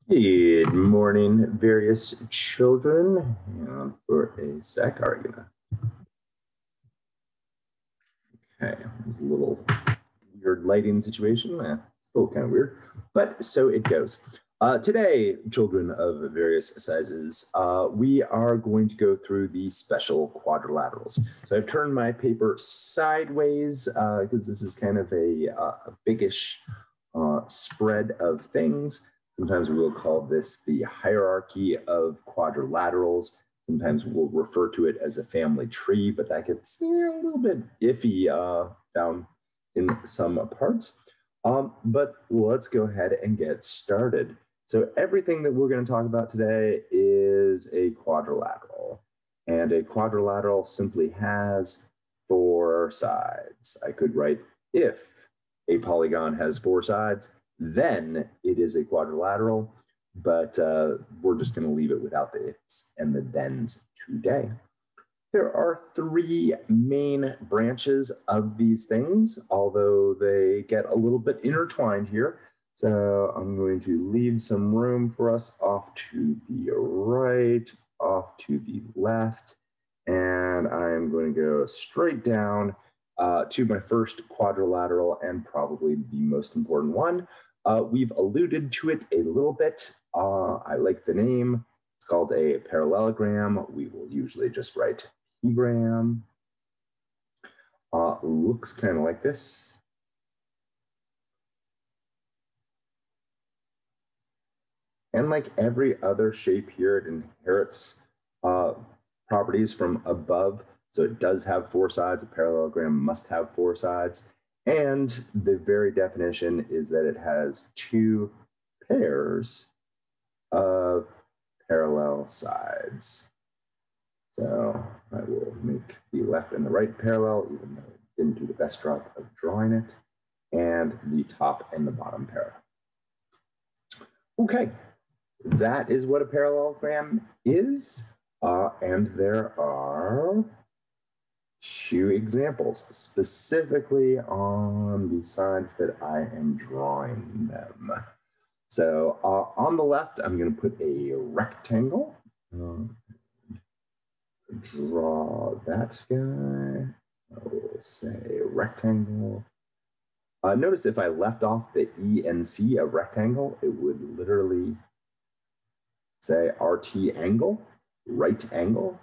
Good morning, various children. Hang on for a sec. Are you gonna? Okay, there's a little weird lighting situation. Still kind of weird, but so it goes. Today, children of various sizes, we are going to go through the special quadrilaterals. So I've turned my paper sideways because this is kind of a biggish spread of things. Sometimes we will call this the hierarchy of quadrilaterals. Sometimes we'll refer to it as a family tree, but that gets a little bit iffy down in some parts. But let's go ahead and get started. So everything that we're going to talk about today is a quadrilateral. And a quadrilateral simply has four sides. I could write if a polygon has four sides, then it is a quadrilateral. But we're just going to leave it without the ifs and the thens today. There are three main branches of these things, although they get a little bit intertwined here. So I'm going to leave some room for us off to the right, off to the left, and I'm going to go straight down to my first quadrilateral and probably the most important one. We've alluded to it a little bit. I like the name. It's called a parallelogram. We will usually just write gram. Looks kind of like this. And like every other shape here, it inherits properties from above. So it does have four sides. A parallelogram must have four sides. And the very definition is that it has two pairs of parallel sides. So I will make the left and the right parallel, even though I didn't do the best job of drawing it, and the top and the bottom parallel. Okay, that is what a parallelogram is. And there are two examples specifically on the sides that I am drawing them. So on the left, I'm going to put a rectangle. Draw that guy. I will say rectangle. Notice if I left off the E and C of rectangle, it would literally say RT angle, right angle.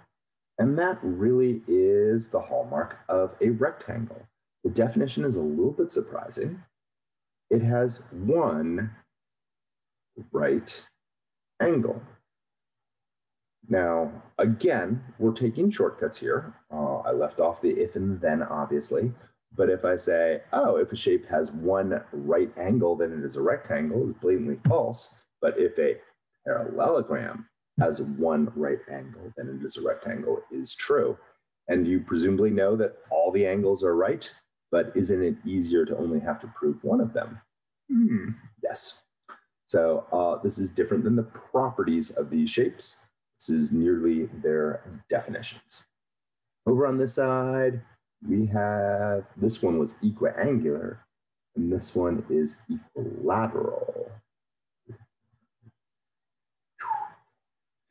And that really is the hallmark of a rectangle. The definition is a little bit surprising. It has one right angle. Now, again, we're taking shortcuts here. I left off the if and then, obviously. But if I say, oh, if a shape has one right angle, then it is a rectangle, it's blatantly false. But if a parallelogram has one right angle, then it is a rectangle, is true. And you presumably know that all the angles are right, but isn't it easier to only have to prove one of them? Yes. So this is different than the properties of these shapes. This is nearly their definitions. Over on this side, we have, this one was equiangular, and this one is equilateral.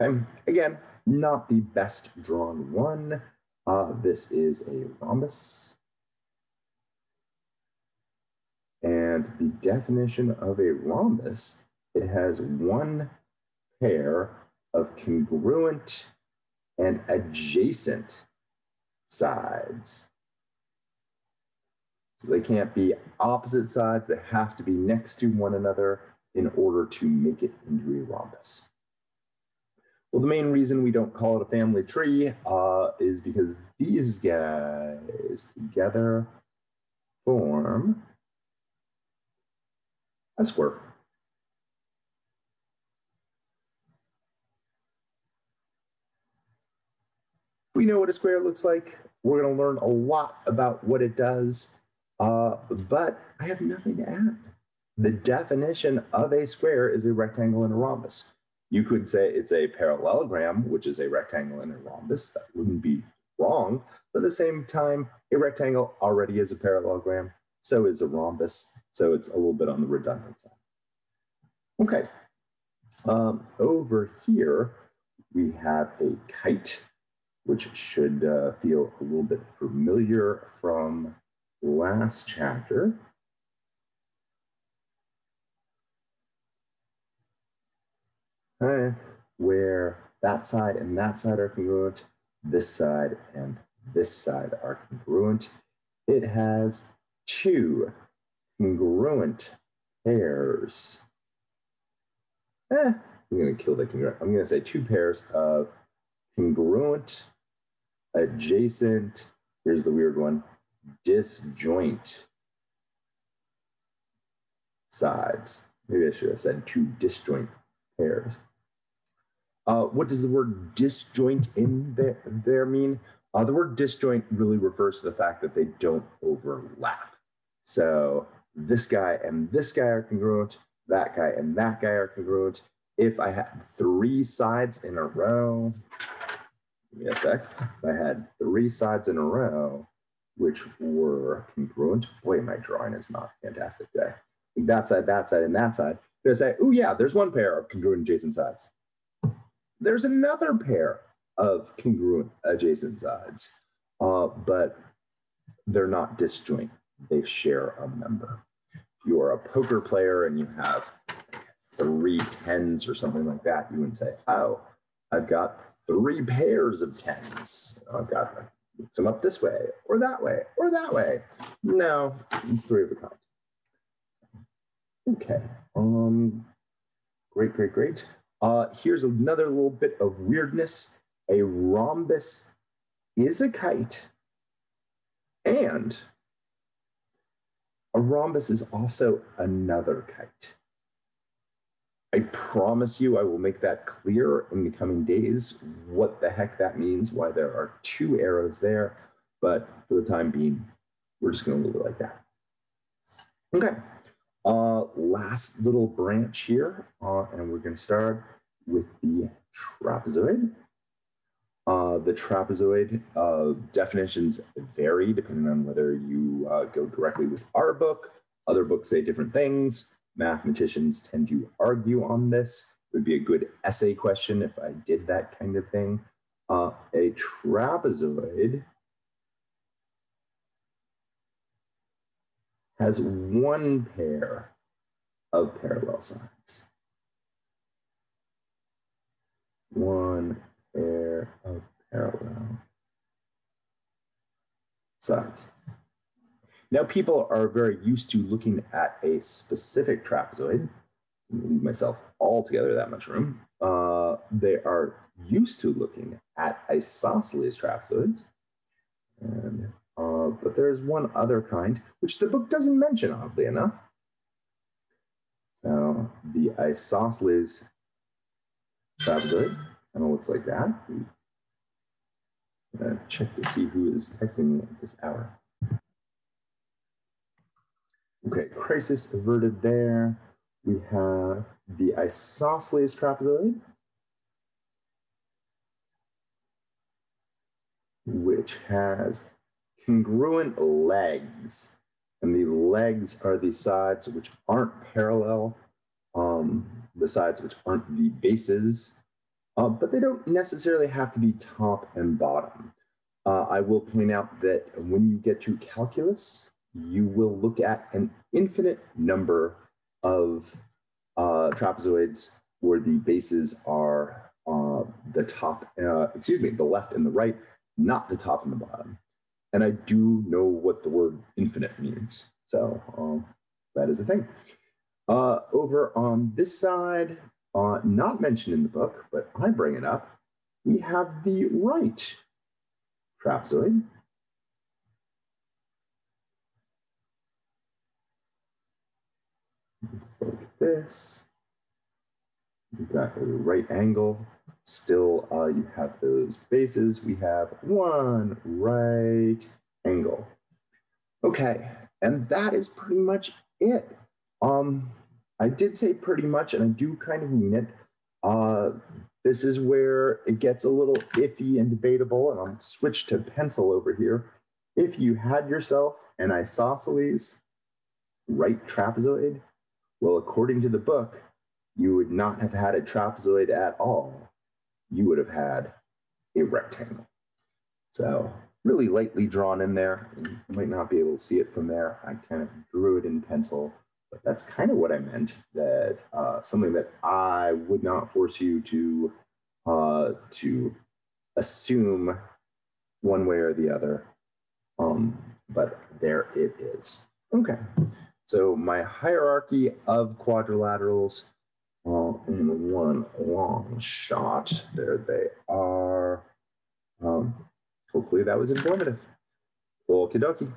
Okay. Again, not the best drawn one. This is a rhombus. And the definition of a rhombus, it has one pair of congruent and adjacent sides. So they can't be opposite sides, they have to be next to one another in order to make it into a rhombus. Well, the main reason we don't call it a family tree is because these guys together form a square. We know what a square looks like. We're going to learn a lot about what it does, but I have nothing to add. The definition of a square is a rectangle and a rhombus. You could say it's a parallelogram, which is a rectangle and a rhombus. That wouldn't be wrong. But at the same time, a rectangle already is a parallelogram. So is a rhombus. So it's a little bit on the redundant side. Okay. Over here, we have a kite, which should feel a little bit familiar from last chapter. Where that side and that side are congruent, this side and this side are congruent. It has two congruent pairs. I'm going to kill the congruent. I'm going to say two pairs of congruent, adjacent, here's the weird one, disjoint sides. Maybe I should have said two disjoint pairs. What does the word disjoint in there mean? The word disjoint really refers to the fact that they don't overlap. So this guy and this guy are congruent, that guy and that guy are congruent. If I had three sides in a row, give me a sec. If I had three sides in a row, which were congruent, boy, my drawing is not fantastic today. That side, and that side. They're say, oh yeah, there's one pair of congruent adjacent sides. There's another pair of congruent adjacent sides, but they're not disjoint. They share a member. If you are a poker player and you have 3 10s or something like that, you would say, oh, I've got 3 pairs of 10s. I've got to mix them up this way or that way or that way. No, it's 3 of a kind. Okay. Great. Here's another little bit of weirdness. A rhombus is a kite, and a rhombus is also another kite. I promise you I will make that clear in the coming days, what the heck that means, why there are 2 arrows there. But for the time being, we're just going to leave it like that. Okay. Last little branch here, and we're going to start with the trapezoid. The trapezoid definitions vary depending on whether you go directly with our book. Other books say different things. Mathematicians tend to argue on this. It would be a good essay question if I did that kind of thing. A trapezoid has one pair of parallel sides. One pair of parallel sides. Now, people are very used to looking at a specific trapezoid. I'm going to leave myself altogether that much room. They are used to looking at isosceles trapezoids. And, but there's one other kind, which the book doesn't mention, oddly enough. So the isosceles trapezoid kind of looks like that. I'm going to check to see who is texting me at this hour. Okay, crisis averted there. We have the isosceles trapezoid, which has congruent legs. And the legs are the sides which aren't parallel, the sides which aren't the bases, but they don't necessarily have to be top and bottom. I will point out that when you get to calculus, you will look at an infinite number of trapezoids where the bases are the left and the right, not the top and the bottom. And I do know what the word infinite means. So that is the thing. Over on this side, not mentioned in the book, but I bring it up, we have the right trapezoid. Just like this. You've got a right angle. Still, you have those bases. We have one right angle. Okay, and that is pretty much it. I did say pretty much, and I do kind of mean it. This is where it gets a little iffy and debatable, and I'll switch to pencil over here. If you had yourself an isosceles right trapezoid, well, according to the book, you would not have had a trapezoid at all. You would have had a rectangle. So really lightly drawn in there. You might not be able to see it from there. I kind of drew it in pencil, but that's kind of what I meant. That something that I would not force you to assume one way or the other. But there it is. Okay. So my hierarchy of quadrilaterals in one long shot. There they are. Hopefully that was informative. Okie dokie.